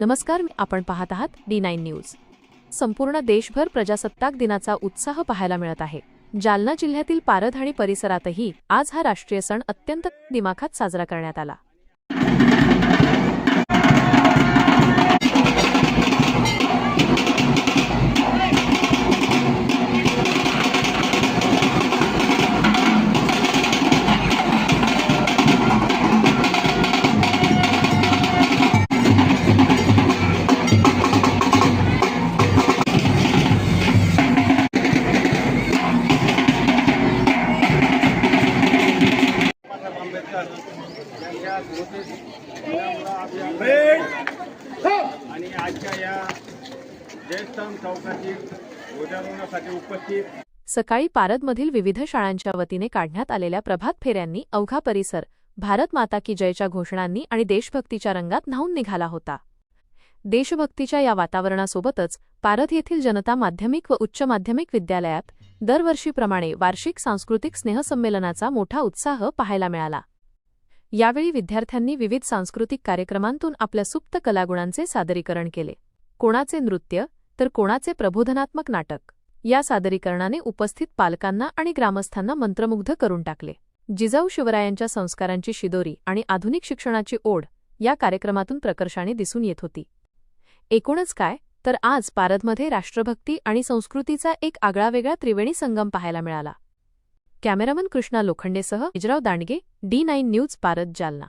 नमस्कार, आपण पाहत आहात D9 न्यूज। संपूर्ण देशभर प्रजासत्ताक दिनाचा उत्साह पाहायला मिळत आहे। जालना जिल्ह्यातील पारध आणि परिसरातही आज हा राष्ट्रीय सण अत्यंत दिमाखात साजरा करण्यात आला। आणि आजच्या या जयस्तंभ चौकातील ध्वजारोहणासाठी उपस्थित सकाळी पारधमधील विविध शाळांच्या वतीने काढण्यात आलेल्या प्रभात फेऱ्यांनी अवघा परिसर भारत माता की जयच्या घोषणांनी आणि देशभक्तीच्या रंगात न्हाऊन निघाला होता। देशभक्तीच्या या वातावरणासोबतच पारध येथील जनता माध्यमिक व उच्च माध्यमिक विद्यालयात दरवर्षीप्रमाणे वार्षिक सांस्कृतिक स्नेहसंमेलनाचा मोठा उत्साह पाहायला मिळाला। यावेळी विद्यार्थ्यांनी विविध सांस्कृतिक कार्यक्रमांतून आपल्या सुप्त कलागुणांचे सादरीकरण केले। कोणाचे नृत्य तर कोणाचे प्रबोधनात्मक नाटक। या सादरीकरणाने उपस्थित पालकांना आणि ग्रामस्थांना मंत्रमुग्ध करून टाकले। जिजाऊ शिवरायांच्या संस्कारांची शिदोरी आणि आधुनिक शिक्षणाची ओढ या कार्यक्रमातून प्रकर्षाने दिसून येत होती। एकूणच काय तर आज पारधमध्ये राष्ट्रभक्ती आणि संस्कृतीचा एक आगळावेगळा त्रिवेणी संगम पाहायला मिळाला। कॅमेरामन कृष्णा लोखंडेसह इजराव दांडगे, D9 न्यूज, पारध, जालना।